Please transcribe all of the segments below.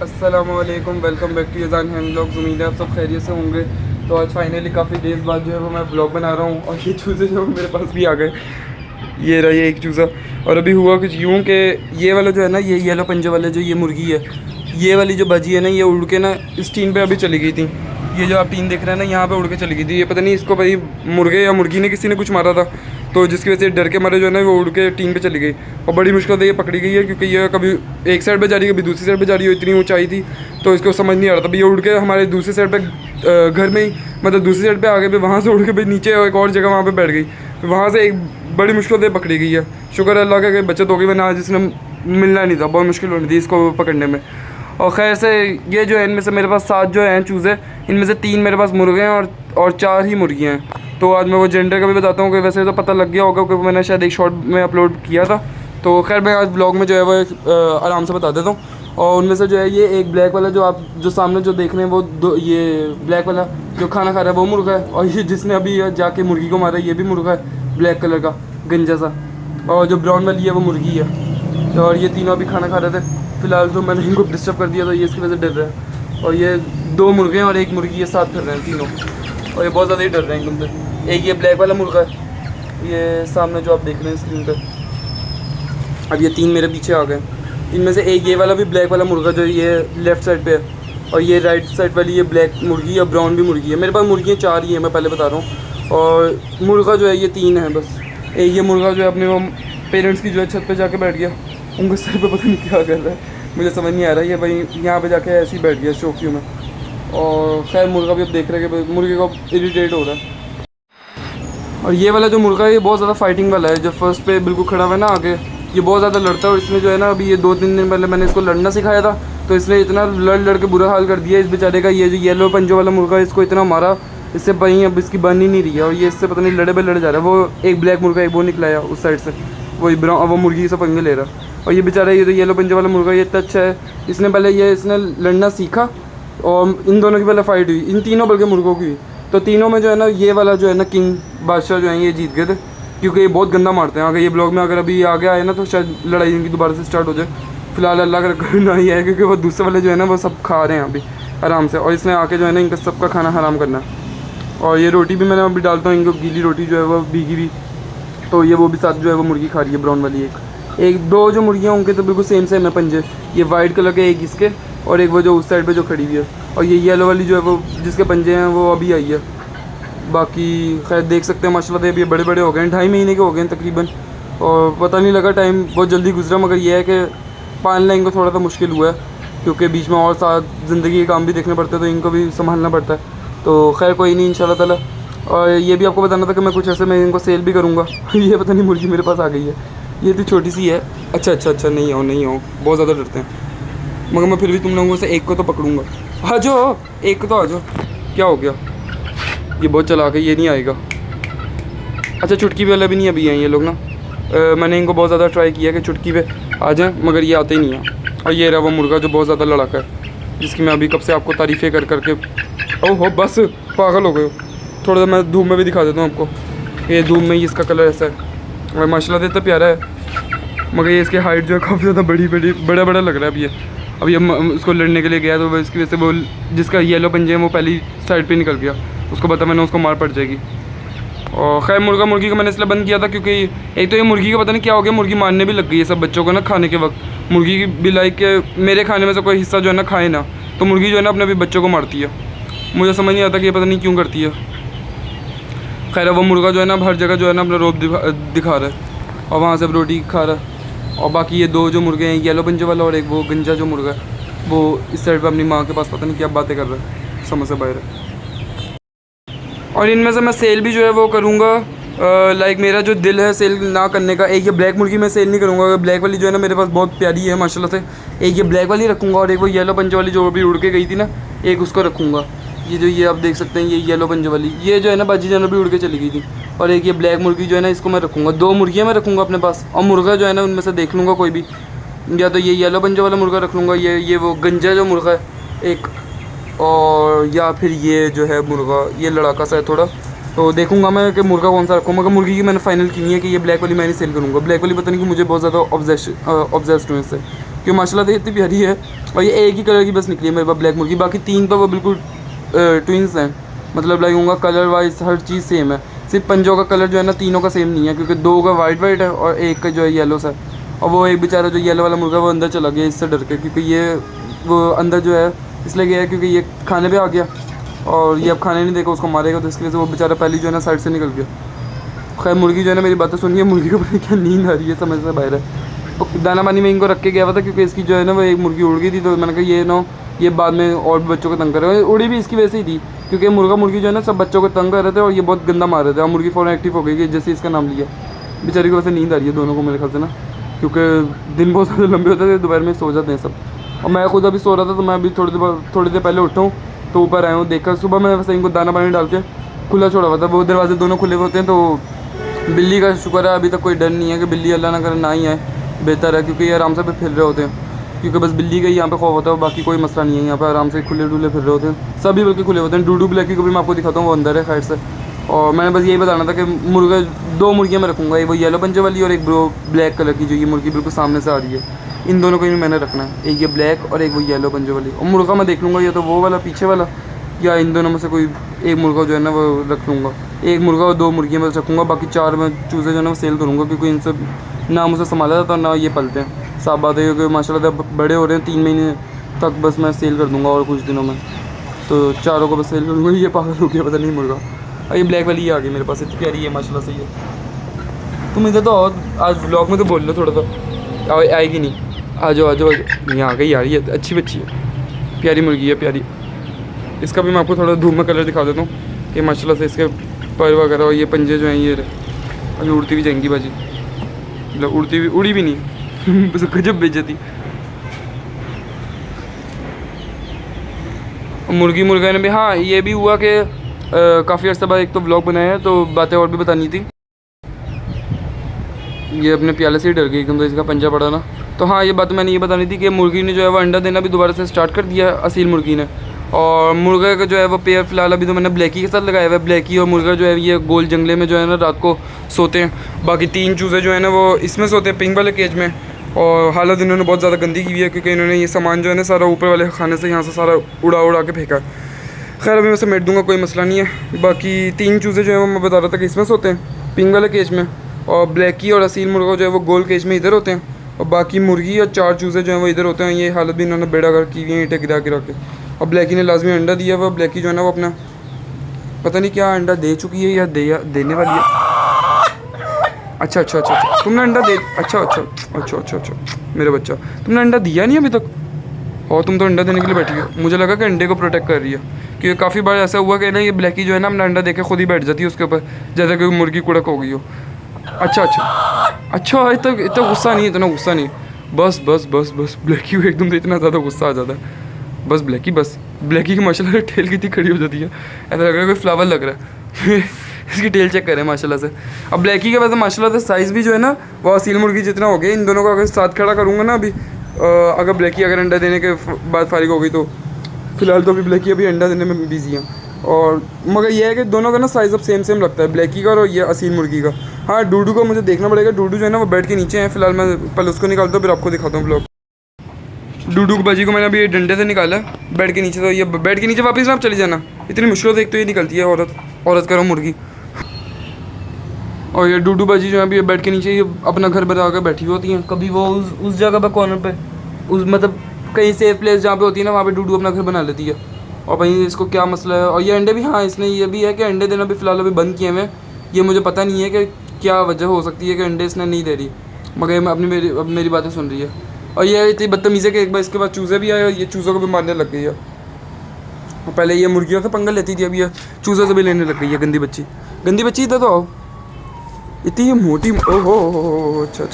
अस्सलामुअलैकुम, welcome back to Yazan hand vlogs. उम्मीद है आप सब खैरियत से होंगे। तो आज फाइनली काफ़ी डेज़ बाद जो है वो मैं व्लॉग बना रहा हूँ और ये चूज़े जो मेरे पास भी आ गए। ये रहा ये एक चूज़ा। और अभी हुआ कुछ यूँ कि ये वाला जो है ना, ये येलो पंजे वाले जो ये मुर्गी है, ये वाली जो बाजी है ना, ये उड़ के ना इस टीन पे अभी चली गई थी। ये जो आप टीन देख रहे हैं ना, यहाँ पे उड़ के चली गई थी। ये पता नहीं इसको भाई मुर्गे या मुर्गी ने किसी ने कुछ मारा था, तो जिसकी वजह से डर के मारे जो है ना वो उड़ के टीन पे चली गई। और बड़ी मुश्किल से ये पकड़ी गई है, क्योंकि ये कभी एक साइड पे जा रही है, कभी दूसरी साइड पे जा रही है। इतनी ऊंचाई थी तो इसको समझ नहीं आ रहा था। ये उड़ के हमारे दूसरी साइड पे घर में ही, मतलब दूसरी साइड पे आगे भी, वहाँ से उड़ के भाई नीचे एक और जगह वहाँ पे बैठ गई। वहाँ से एक बड़ी मुश्किल से पकड़ी गई है। शुक्र अल्लाह का कि बचत हो गई, वरना आज इसने मिलना नहीं था, बहुत मुश्किल होनी थी इसको पकड़ने में। और खैर से ये जो है, इनमें से मेरे पास 7 जो हैं चूज़े, इनमें से 3 मेरे पास मुर्गे हैं और 4 ही मुर्गियाँ हैं। तो आज मैं वो जेंडर का भी बताता हूँ कि वैसे तो पता लग गया होगा, क्योंकि मैंने शायद एक शॉर्ट में अपलोड किया था। तो खैर मैं आज ब्लॉग में जो है वो आराम से बता देता हूँ। और उनमें से जो है ये एक ब्लैक वाला जो आप जो सामने जो देख रहे हैं वो ये ब्लैक वाला जो खाना खा रहा है वो मुर्गा है। और ये जिसने अभी जाके मुर्गी को मारा है ये भी मुर्गा है, ब्लैक कलर का गंजा सा। और जो ब्राउन वाली है वो मुर्गी है। और ये तीनों अभी खाना खा रहे थे। फ़िलहाल तो मैंने इनको डिस्टर्ब कर दिया, तो ये इसकी वजह से डर रहे हैं। और ये 2 मुर्गे हैं और एक मुर्गी ये साथ फिर रहे हैं तीनों, और ये बहुत ज़्यादा ही डर रहे हैं एकदम से। एक ये ब्लैक वाला मुर्गा है, ये सामने जो आप देख रहे हैं स्क्रीन पर। अब ये 3 मेरे पीछे आ गए। इनमें से एक ये वाला भी ब्लैक वाला मुर्गा जो ये लेफ़्ट साइड पे है, और ये राइट साइड वाली ये ब्लैक मुर्गी या ब्राउन भी मुर्गी है। मेरे पास मुर्गियाँ 4 ही हैं, मैं पहले बता रहा हूँ। और मुर्गा जो है ये 3 है बस। एक ये मुर्गा जो है अपने वो पेरेंट्स की जो है छत पे जाके बैठ गया, उनके सर पे पता नहीं क्या कर रहा है, मुझे समझ नहीं आ रहा है। ये भाई यहाँ पे जाके ऐसे ही बैठ गया शौकियों में। और खैर मुर्गा भी अब देख रहे हैं कि मुर्गे को इरिटेट हो रहा है। और ये वाला जो मुर्गा है ये बहुत ज़्यादा फाइटिंग वाला है। जो फर्स्ट पे बिल्कुल खड़ा हुआ है ना आगे, ये बहुत ज़्यादा लड़ता है। और इसमें जो है ना, अभी ये 2-3 दिन पहले मैंने इसको लड़ना सिखाया था, तो इसने इतना लड़ के बुरा हाल कर दिया इस बेचारे का। ये जो येलो पंजों वाला मुर्गा है, इसको इतना मारा, इससे वहीं अब इसकी बन ही नहीं रही है। और ये इससे पता नहीं लड़े पे लड़ जा रहा है। वो एक ब्लैक मुर्गा एक वो निकलाया उस साइड से, वो मुर्गी से पंगे ले रहा। और ये बेचारा ये जो येलो पंजे वाला मुर्गा ये इतना अच्छा है, इसने पहले इसने लड़ना सीखा और इन दोनों की पहले फ़ाइट हुई, इन तीनों बल्कि मुर्गों की। तो तीनों में जो है ना, ये वाला जो है ना किंग बादशाह जो है ये जीत गए थे, क्योंकि ये बहुत गंदा मारते हैं। अगर ये ब्लॉग में अगर अभी आगे आए ना तो शायद लड़ाई इनकी दोबारा से स्टार्ट हो जाए। फिलहाल अल्लाह का ना ही है, क्योंकि वो दूसरे वाले जो है ना वो सब खा रहे हैं अभी आराम से। और इसने आके जो है ना इनका सबका खाना हराम करना है। और ये रोटी भी मैंने अभी डालता हूँ इनको, गीली रोटी जो है वो भीगी भी, तो ये वो भी साथ जो है वो मुर्गी खा रही है ब्राउन वाली। एक 2 जो मुर्गियाँ उनके तो बिल्कुल सेम है पंजे। ये वाइट कलर के एक इसके, और एक वो जो उस साइड पे जो खड़ी हुई है। और ये येलो वाली जो है वो जिसके पंजे हैं वो अभी आई है। बाकी खैर देख सकते हैं माशाल्लाह अभी बड़े बड़े हो गए हैं, 2.5 महीने के हो गए हैं तकरीबन। और पता नहीं लगा, टाइम बहुत जल्दी गुजरा। मगर ये है कि पालना इनको थोड़ा सा मुश्किल हुआ है, क्योंकि बीच में और साथ ज़िंदगी के काम भी देखने पड़ते हैं, तो इनको भी संभालना पड़ता है। तो खैर कोई नहीं, इंशाल्लाह ताला। और ये भी आपको बताना था कि मैं कुछ ऐसे मैं इनको सेल भी करूँगा। ये पता नहीं मुर्गी मेरे पास आ गई है, ये तो छोटी सी है। अच्छा नहीं आओ, बहुत ज़्यादा डरते हैं। मगर मैं फिर भी तुम लोगों से एक को तो पकड़ूंगा। आ जाओ, एक को तो आ जाओ। क्या हो गया, ये बहुत चला के ये नहीं आएगा। अच्छा चुटकी वाला भी नहीं अभी हैं ये लोग ना। मैंने इनको बहुत ज़्यादा ट्राई किया कि चुटकी पे आ जाएँ, मगर ये आते ही नहीं हैं। और ये रहा वो मुर्गा जो बहुत ज़्यादा लड़ाका है, जिसकी मैं अभी कब से आपको तारीफ़ें कर करके ओहो बस पागल हो गए। थोड़ा सा मैं धूप में भी दिखा देता हूँ आपको। ये धूप में ही इसका कलर ऐसा है, और माशाल्लाह इतना प्यारा है। मगर ये इसकी हाइट जो है काफ़ी ज़्यादा बड़ा अब ये। अब ये उसको लड़ने के लिए गया, तो इसकी वजह से वो जिसका येलो पंजे है वो पहली साइड पे निकल गया। उसको पता मैंने उसको मार पड़ जाएगी। और खैर मुर्गी को मैंने इसलिए बंद किया था, क्योंकि एक तो ये मुर्गी को पता नहीं क्या हो गया, मुर्गी मारने भी लग गई है सब बच्चों को ना खाने के वक्त। मुर्गी की भी लाइक के मेरे खाने में से कोई हिस्सा जो है ना खाए ना, तो मुर्गी जो है ना अपने भी बच्चों को मारती है। मुझे समझ नहीं आता कि ये पता नहीं क्यों करती है। खैर वो मुर्गा जो है ना हर जगह जो है ना अपना रोब दिखा रहा है, और वहाँ से रोटी खा रहा है। और बाकी ये 2 जो मुर्गे हैं, येलो पंजे वाला और एक वो गंजा जो मुर्गा है, वो इस साइड पे अपनी माँ के पास पता नहीं क्या बातें कर रहा है, समझ से बाहर है। और इनमें से मैं सेल भी जो है वो करूँगा। लाइक मेरा जो दिल है सेल ना करने का। एक ये ब्लैक मुर्गी मैं सेल नहीं करूँगा, ब्लैक वाली जो है ना मेरे पास बहुत प्यारी है माशाल्लाह से। एक ये ब्लैक वाली रखूँगा, और एक वो येलो पंजे वाली जो अभी उड़ के गई थी ना, एक उसको रखूँगा। ये आप देख सकते हैं, ये येलो पंजे वाली ये जो है ना बाजी जान अभी उड़ के चली गई थी। और एक ये ब्लैक मुर्गी जो है ना, इसको मैं रखूँगा। 2 मुर्गियाँ मैं रखूँगा अपने पास, और मुर्गा जो है ना उनमें से देख लूँगा कोई भी, या तो ये येलो पंजे वाला मुर्गा रख लूँगा, ये वो गंजा जो मुर्गा है एक, और या फिर ये जो है मुर्गा ये लड़ाका सा है थोड़ा। तो देखूंगा मैं कि मुर्गा कौन सा रखूँ। मगर मुर्गी की मैंने फाइनल की नहीं है कि ये ब्लैक वाली मैं नहीं सेल करूँगा। ब्लैक वाली पता नहीं कि मुझे बहुत ज़्यादा ऑब्जेस्ड हूँ इससे, क्योंकि माशाल्लाह से इतनी प्यारी है। और ये एक ही कलर की बस निकली है मेरे पास ब्लैक मुर्गी, बाकी 3 तो वो बिल्कुल ट्विंस हैं, मतलब लाइक उनका कलर वाइज हर चीज़ सेम है, सिर्फ पंजों का कलर जो है ना तीनों का सेम नहीं है, क्योंकि 2 का वाइट है और एक का जो है येलो सा। और वो एक बेचारा जो येलो वाला मुर्गा वो अंदर चला गया इससे डर के, क्योंकि ये वो अंदर जो है इसलिए गया है क्योंकि ये खाने पे आ गया और ये अब खाने नहीं देगा, उसको मारेगा, तो इसकी वजह से वो बेचारा पहले जो है ना साइड से निकल गया। खैर मुर्गी जो है ना मेरी बातें सुनिए, मुर्गी को पता क्या नींद आ रही है, समझ से बाहर है। तो दाना पानी में इनको रख के गया हुआ था, क्योंकि इसकी जो है ना वो एक मुर्गी उड़ गई थी, तो मैंने कहा ये ना ये बाद में और भी बच्चों को तंग कर रहे हैं। उड़ी भी इसकी वजह से ही थी, क्योंकि मुर्गा मुर्गी जो है ना सब बच्चों को तंग कर रहे थे और ये बहुत गंदा मार रहे थे। और मुर्गी फ़ौरन एक्टिव हो गई कि जैसे इसका नाम लिया, बेचारी को वैसे नींद आ रही है दोनों को मेरे ख्याल से ना, क्योंकि दिन बहुत ज़्यादा लंबे होते थे, दोपहर में सो जाते हैं सब। और मैं खुद अभी सो रहा था, तो मैं अभी थोड़ी देर पहले उठा हूँ, तो ऊपर आया हूँ देखकर। सुबह मैं वैसे इनको दाना पानी डाल के खुला छोड़ा हुआ था, वो दरवाजे दोनों खुले हुए होते हैं, तो बिल्ली का शुक्र है अभी तक कोई डर नहीं है कि बिल्ली अल्लाह ना करे ना ही आए, बेहतर है, क्योंकि ये आराम से फिर रहे होते हैं, क्योंकि बस बिल्ली का ही यहाँ पे खौफ होता है, बाकी कोई मसला नहीं है। यहाँ पे आराम से खुले डुले फिर रहे होते हैं, सभी बल्कि खुले होते हैं। डूडू ब्लैकी को भी मैं आपको दिखाता हूँ, वो अंदर है खैर से। और मैंने बस यही बताना था कि मुर्गा 2 मुर्गियाँ मैं रखूँगा, एक वो येलो पंजे वाली और एक ब्लैक कलर की जो ये मुर्गी बिल्कुल सामने से आ रही है, इन दोनों को भी मैंने रखना है, एक ये ब्लैक और एक वो येलो पंजे वाली। और मुर्गा मैं देख लूँगा या तो वो वाला पीछे वाला या इन दोनों में से कोई एक मुर्गा जो है ना वो रख लूँगा। एक मुर्गा और 2 मुर्गियाँ मैं रखूँगा, बाकी 4 मैं चूज़े जो है ना वो सेल करूँगा, क्योंकि इनसे ना मुझे संभाला जाता ना ये पलते हैं। साफ बात है, क्योंकि माशाल्लाह बड़े हो रहे हैं, 3 महीने तक बस मैं सेल कर दूँगा और कुछ दिनों में, तो चारों को बस सेल कर दूँगा। ये पागल हो गया पता नहीं मुर्गा। और ये ब्लैक वाली ये आ गई मेरे पास, इतनी प्यारी है माशाल्लाह से ये। तुम इधर तो और आज व्लॉग में तो बोल लो थोड़ा सा, आएगी नहीं, आ जाओ यहाँ आ गई यार, ये अच्छी बच्ची है, प्यारी मुर्गी है प्यारी। इसका भी मैं आपको थोड़ा धूप में कलर दिखा देता हूँ कि माशाल्लाह से इसके पर वगैरह और ये पंजे जो हैं ये अभी उड़ती भी जाएंगी बाजी, मतलब उड़ती भी उड़ी भी नहीं बस गजब बेइज्जती। मुर्गी मुर्गा ने भी, हाँ ये भी हुआ कि काफ़ी अर्सा बाद एक तो व्लॉग बनाया है, तो बातें और भी बतानी थी। ये अपने प्याले से ही डर गई क्योंकि इसका पंजा पड़ा ना। तो हाँ ये बात मैंने ये बतानी थी कि मुर्गी ने जो है वो अंडा देना भी दोबारा से स्टार्ट कर दिया है, असील मुर्गी ने। और मुर्गा का जो है वो पेयर फ़िलहाल अभी तो मैंने ब्लैकी के साथ लगाया हुआ है। ब्लैकी और मुर्गा जो है ये गोल जंगले में जो है ना रात को सोते हैं। बाकी 3 चूज़े जो है ना वो इसमें सोते हैं, पिंक वाले केज में। और हालत इन्होंने बहुत ज़्यादा गंदी की हुई है, क्योंकि इन्होंने ये सामान जो है ना सारा ऊपर वाले खाने से यहाँ से सारा उड़ा के फेंका। खैर अभी मैं समेट दूँगा, कोई मसला नहीं है। बाकी 3 चूज़े जो है वो मैं बता रहा था कि इसमें सोते हैं, पिंक वाले केज में। और ब्लैकी और असील मुर्गा जो है वो गोल केज में इधर होते हैं। और बाकी मुर्गी और 4 चूज़े जो हैं वो इधर होते हैं। ये हालत भी इन्होंने बेड़ा कर की हुई है, ईंटें गिरा के। और ब्लैकी ने लाजमी अंडा दिया हुआ। ब्लैकी जो है ना वो अपना पता नहीं क्या अंडा दे चुकी है या देने वाली है। अच्छा तुमने अंडा दे, अच्छा मेरे बच्चा, तुमने अंडा दिया नहीं अभी तक, और तुम तो अंडा देने के लिए बैठी हो। मुझे लगा कि अंडे को प्रोटेक्ट कर रही है, क्योंकि काफ़ी बार ऐसा हुआ कि ना ये ब्लैकी जो है ना अपना अंडा देके खुद ही बैठ जाती है उसके ऊपर, जैसे कि मुर्गी कुड़क हो गई हो। अच्छा इतना गुस्सा नहीं, इतना गुस्सा नहीं। बस ब्लैकी को एकदम से इतना ज़्यादा गुस्सा आ जाता है। बस ब्लैकी की माशाल्लाह से टेल कितनी खड़ी हो जाती है, ऐसा लग रहा है कोई फ्लावर लग रहा है इसकी टेल चेक करें माशाल्लाह से। अब ब्लैकी का वैसे माशाल्लाह से साइज़ भी जो है ना वो असील मुर्गी जितना हो गया। इन दोनों को अगर साथ खड़ा करूँगा ना अभी, अगर ब्लैकी अगर अंडा देने के बाद फारिग हो गई, तो फ़िलहाल तो अभी ब्लैकी अभी अंडा देने में बिजी हैं। और मगर ये है कि दोनों का ना साइज़ अब सेम लगता है, ब्लैकी का और ये असील मुर्गी का। हाँ डूडू को मुझे देखना पड़ेगा। डूडू जो है ना वो बेड के नीचे है फ़िलहाल, मैं पहले उसको निकालता हूँ फिर आपको दिखाता हूँ ब्लॉग। डूडू को बाजी को मैंने अभी ये डंडे से निकाला बेड के नीचे, तो ये बेड के नीचे वापस ना आप चली जाना, इतनी मुश्किल से एक तो ये निकलती है औरत करो मुर्गी। और ये डूडू बाजी जो है अभी बेड के नीचे ये अपना घर बना कर बैठी होती हैं। कभी वो उस जगह पर कॉर्नर पे मतलब कहीं सेफ प्लेस जहाँ पे होती है ना वहाँ पे डूडू अपना घर बना लेती है। और भाई इसको क्या मसला है। और ये अंडे भी, हाँ इसने ये भी है कि अंडे देना भी फ़िलहाल अभी बंद किए हुए। ये मुझे पता नहीं है कि क्या वजह हो सकती है कि अंडे इसने नहीं दे रही, मगर अब मेरी बातें सुन रही है। और ये इतनी बदतमीज़ी है कि एक बार इसके बाद चूज़े भी आए और ये चूज़ों को भी मारने लग गई है। पहले ये मुर्गियों से पंगा लेती थी, अब ये चूज़ों से भी लेने लग गई है। गंदी बच्ची इधर तो आओ, इतनी ये मोटी। ओहो अच्छा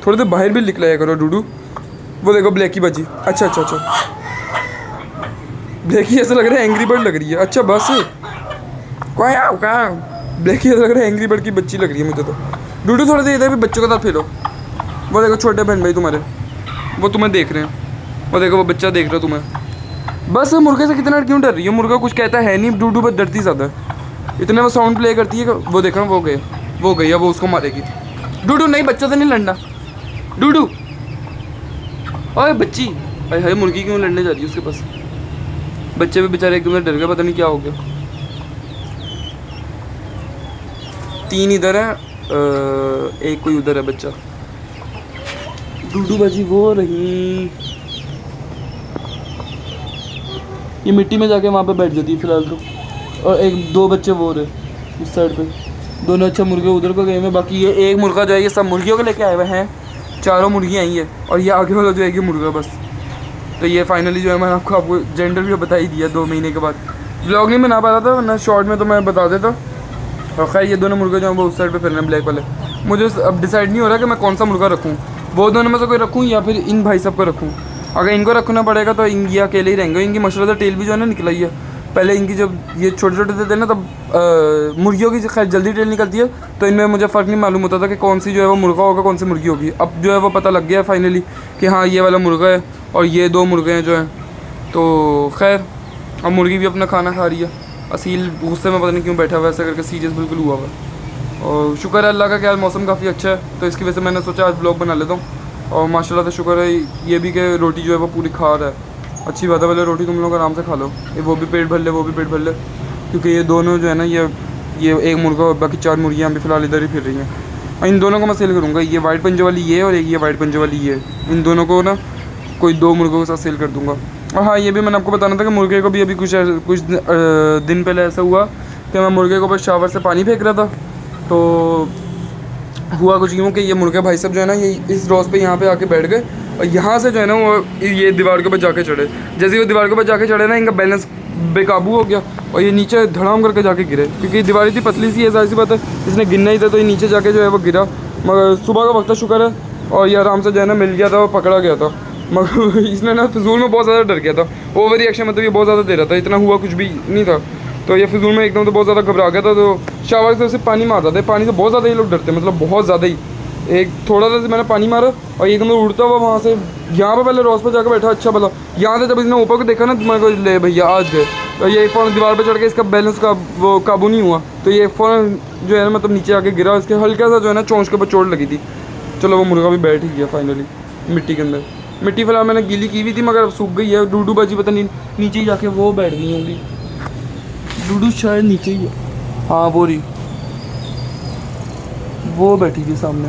थोड़ी देर बाहर भी निकलाया करो डूडू। वो देखो ब्लैकी बची। अच्छा ब्लैकी ऐसा लग रहा है एंग्री बर्ड लग रही है। अच्छा बस क्या ब्लैकी ऐसा लग रहा है एंग्री बर्ड की बच्ची लग रही है मुझे तो। डूडू थोड़ी देर इधर भी बच्चों के साथ खेलो। वो देखो छोटे बहन भाई तुम्हारे, वो तुम्हें देख रहे हैं। वो देखो वो बच्चा देख रहा है तुम्हें। बस मुर्गे से कितना क्यों डर रही है? मुर्गा कुछ कहता है नहीं, डूडू बस डरती ज़्यादा है। इतने वो साउंड प्ले करती है कि वो देखो वो गई, वो उसको मारेगी। डूडू नहीं, बच्चा से नहीं लड़ना। डूडू ओए बच्ची भाई हाय मुर्गी क्यों लड़ने जा रही है उसके पास। बच्चे भी बेचारे एकदम से डर गए, पता नहीं क्या हो गया। 3 इधर है, एक कोई उधर है बच्चा। डूडू बाजी वो रही, ये मिट्टी में जाके वहाँ पे बैठ जाती है फिलहाल तो। और 1-2 बच्चे वो रहे इस साइड पे, दोनों अच्छा मुर्गे उधर को गए हुए। बाकी ये एक मुर्गा जो है ये सब मुर्गियों को लेके आए हुए हैं, 4 मुर्गियाँ आई है और ये आगे वाला जो है ये मुर्गा बस। तो ये फाइनली जो है मैंने आपको जेंडर भी बता ही दिया 2 महीने के बाद। व्लॉग नहीं बना पा रहा था वरना शॉर्ट में तो मैं बता देता। और खैर ये दोनों मुर्गे जो हैं वो उस साइड पे फिर रहे हैं ब्लैक वाले। मुझे अब डिसाइड नहीं हो रहा कि मैं कौन सा मुर्गा रखूँ, वो दोनों में से कोई रखूँ या फिर इन भाई सब को रखूँ। अगर इनको रखना पड़ेगा तो ये अकेले ही रहेंगे। इनकी मशरूदा टेल भी जो है ना निकल आई है। पहले इनकी जब ये छोटे छोटे थे ना तब मुर्गियों की खैर जल्दी टेल निकलती है, तो इनमें मुझे फ़र्क नहीं मालूम होता था कि कौन सी जो है वो मुर्गा होगा कौन सी मुर्गी होगी। अब जो है वो पता लग गया है फाइनली कि हाँ ये वाला मुर्गा है और ये 2 मुर्गे हैं जो हैं। तो खैर अब मुर्गी भी अपना खाना खा रही है। असील गुस्से में पता नहीं क्यों बैठा हुआ है, ऐसा करके सीरियस बिल्कुल हुआ हुआ है। और शुक्र है अल्लाह का कि आज मौसम काफ़ी अच्छा है, तो इसकी वजह से मैंने सोचा आज ब्लॉग बना लेता हूँ। और माशाल्लाह से शुक्र है ये भी कि रोटी जो है वो पूरी खा रहा है। अच्छी बात है, पहले रोटी तुम लोग आराम से खा लो, ये वो भी पेट भर ले वो भी पेट भर ले, क्योंकि ये दोनों जो है ना ये एक मुर्गा और बाकी 4 मुर्गियाँ अभी फ़िलहाल इधर ही फिर रही हैं। और इन दोनों को मैं सेल करूँगा, ये वाइट पंजे वाली ये और एक ये वाइट पंजे वाली ये, इन दोनों को ना कोई 2 मुर्गों के साथ सेल कर दूँगा। और हाँ ये भी मैंने आपको बताना था कि मुर्गे को भी अभी कुछ दिन पहले ऐसा हुआ कि मैं मुर्गे को बस शावर से पानी फेंक रहा था, तो हुआ कुछ यूँ कि ये मुर्गे भाई साहब जो है ना ये इस रोज़ पे यहाँ पे आके बैठ गए और यहाँ से जो है ना वो ये दीवार के ऊपर जाके चढ़े। जैसे वो दीवार के ऊपर जाके चढ़े ना इनका बैलेंस बेकाबू हो गया और ये नीचे धड़ाम करके जाके गिरे, क्योंकि दीवार इतनी पतली सी है, जाहिर सी बात है इसने गिरना ही था, तो ये नीचे जाके जो है वो गिरा। मगर सुबह का वक्त था शुक्र है, और ये आराम से जो है ना मिल गया था, वो पकड़ा गया था। मगर इसने ना फिजूल में बहुत ज़्यादा डर गया था, ओवर रिएक्शन मतलब ये बहुत ज़्यादा दे रहा था, इतना हुआ कुछ भी नहीं था। तो ये फिजूल में एकदम तो बहुत ज़्यादा घबरा गया था, तो शावर से सिर्फ पानी मारता था। पानी से बहुत ज़्यादा ये लोग डरते हैं, मतलब बहुत ज़्यादा ही। एक थोड़ा सा मैंने पानी मारा और एकदम उड़ता हुआ वहाँ से यहाँ पे पहले रोज पर जाकर बैठा, अच्छा भला यहाँ से जब इसने ऊपर को देखा ना तो मेरे को ले भैया आज गए। तो ये फ़ौरन दीवार पे चढ़ के इसका बैलेंस का वो काबू नहीं हुआ, तो ये फ़ौरन जो है ना मतलब नीचे आके गिरा, इसके हल्का सा जो है ना चोंच के ऊपर चोट लगी थी। चलो वो मुर्गा भी बैठ ही गया फाइनली मिट्टी के अंदर। मिट्टी फिलहाल मैंने गीली की हुई थी मगर अब सूख गई है। डूडू बाजी पता नहीं नीचे ही जाके वो बैठ गई होंगी, डूडू शायद नीचे ही है, हाँ वो रही वो बैठी थी सामने।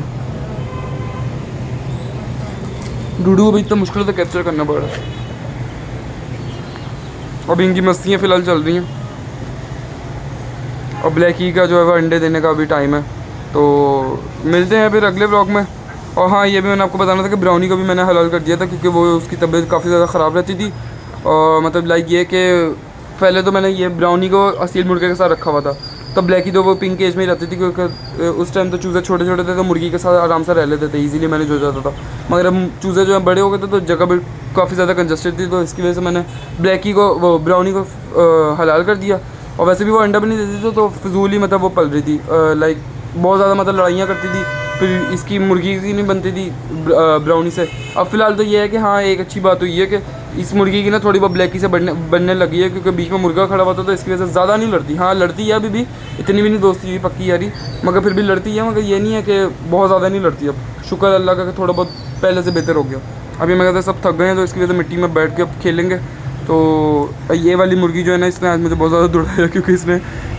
डूडू को भी इतना मुश्किल से कैप्चर करना पड़ रहा है। अभी इनकी मस्तियाँ फ़िलहाल चल रही हैं और ब्लैकी का जो है वो अंडे देने का अभी टाइम है, तो मिलते हैं फिर अगले व्लॉग में। और हाँ ये भी मैंने आपको बताना था कि ब्राउनी को भी मैंने हलाल कर दिया था, क्योंकि वो उसकी तबीयत काफ़ी ज़्यादा ख़राब रहती थी। और मतलब लाइक ये कि पहले तो मैंने ये ब्राउनी को असील मुर्गे के साथ रखा हुआ था, तब ब्लैकी तो वो पिंक एज में ही रहती थी, क्योंकि उस टाइम तो चूज़े छोटे छोटे थे तो मुर्गी के साथ आराम से रह लेते थे, इजीली मैनेज हो जाता था। मगर अब चूज़े जो है बड़े हो गए थे तो जगह भी काफ़ी ज़्यादा कंजस्टेड थी, तो इसकी वजह से मैंने ब्लैकी को वो ब्राउनी को हलाल कर दिया। और वैसे भी वो अंडा भी नहीं देती थी, तो फिजूल ही मतलब वो पल रही थी, लाइक बहुत ज़्यादा मतलब लड़ाइयाँ करती थी, फिर इसकी मुर्गी की नहीं बनती थी ब्राउनी से। अब फ़िलहाल तो ये है कि हाँ एक अच्छी बात हुई है कि इस मुर्गी की ना थोड़ी बहुत ब्लैकी से बनने लगी है, क्योंकि बीच में मुर्गा खड़ा हुआ था, तो इसकी वजह से ज़्यादा नहीं लड़ती। हाँ लड़ती है अभी भी, इतनी भी नहीं दोस्ती हुई पक्की यारी, मगर फिर भी लड़ती है, मगर ये नहीं है कि बहुत ज़्यादा नहीं लड़ती। अब शुक्र अल्लाह का थोड़ा बहुत पहले से बेहतर हो गया। अभी मैं कहता सब थक गए हैं, तो इसकी वजह से मिट्टी में बैठ के अब खेलेंगे। तो ये वाली मुर्गी जो है ना इसने आज मुझे बहुत ज़्यादा दौड़ाया, क्योंकि इसने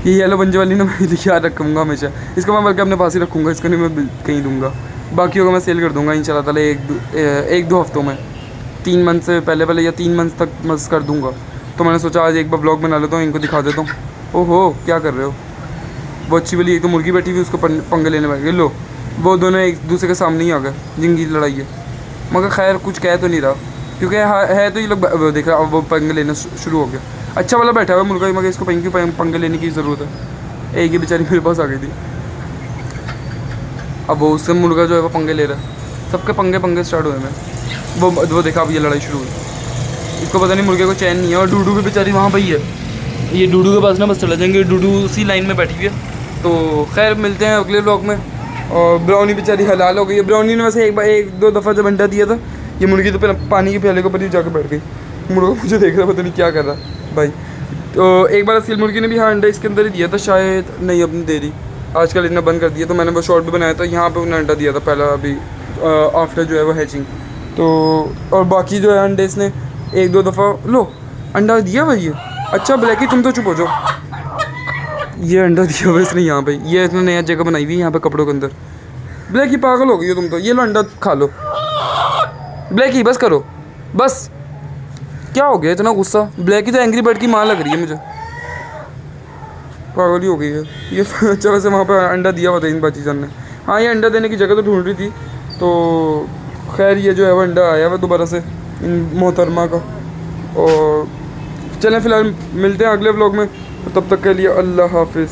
ये येलो पंजे वाली ना मैं याद रखूँगा हमेशा, इसको मैं बल्कि अपने पास ही रखूँगा, इसको नहीं मैं कहीं दूँगा। बाकियों को मैं सेल कर दूँगा इंशाल्लाह ताला 1-2 हफ्तों में, 3 मंथ से पहले या 3 मंथ तक मस कर दूँगा। तो मैंने सोचा आज एक बार ब्लॉग बना लेता हूँ, इनको दिखा देता हूँ। ओहो क्या कर रहे हो, वो अच्छी वाली एक तो मुर्गी बैठी हुई उसको पंगे लेने बैठ गए, लो वो दोनों एक दूसरे के सामने ही आ गए जिनकी लड़ाई है। मगर खैर कुछ कह तो नहीं रहा, क्योंकि है तो ये लोग देख रहा, अब वो पंगे लेना शुरू हो गया। अच्छा वाला बैठा हुआ है मुर्गा, मगर इसको पंगे लेने की ज़रूरत है। एक ही बेचारी मेरे पास आ गई थी, अब वो उससे मुर्गा जो है वो पंगे ले रहा है, सबके पंगे स्टार्ट हुए हैं। वो देखा अब ये लड़ाई शुरू हुई, इसको पता नहीं मुर्गे को चैन नहीं है। और डूडू भी बेचारी वहाँ पर ही है, ये डूडू के पास ना बस चले जाएंगे, डूडू उसी लाइन में बैठी हुई है। तो खैर मिलते हैं अगले ब्लॉग में। और ब्राउनी बेचारी हलाल हो गई है। ब्राउनी ने वैसे 1-2 दफ़ा जब अंडा दिया था, ये मुर्गी तो पहले पानी के प्याले के ऊपर ही जाकर बैठ गई। मुर्गा मुझे देख रहा पता नहीं क्या कर रहा भाई। तो एक बार असील मुर्गी ने भी हाँ अंडा इसके अंदर ही दिया था शायद, नहीं अब नहीं दे रही आजकल, इतना बंद कर दिया। तो मैंने वो शॉर्ट भी बनाया था, यहाँ पे उन्होंने अंडा दिया था पहला अभी आफ्टर जो है वो हैचिंग। तो और बाकी जो है अंडे इसने एक दो दफ़ा लो अंडा दिया भाई ये। अच्छा ब्लैकी तुम तो चुप हो जाओ। ये अंडा दिया हुआ इसने यहाँ पे, ये इसने नया जगह बनाई हुई है यहाँ पे कपड़ों के अंदर। ब्लैकी पागल हो गई हो तुम तो, ये लो अंडा खा लो। ब्लैकी बस करो बस, क्या हो गया इतना गुस्सा? ब्लैकी तो एंग्री बर्ड की माँ लग रही है मुझे, पागल ही हो गई है ये। अच्छा वैसे वहाँ पे अंडा दिया हुआ था इन बाचीजान ने। हाँ ये अंडा देने की जगह तो ढूंढ रही थी, तो खैर ये जो है वो अंडा आया हुआ दोबारा से इन मोहतरमा का। और चलें फ़िलहाल मिलते हैं अगले व्लॉग में, तब तक के लिए अल्लाह हाफिज़।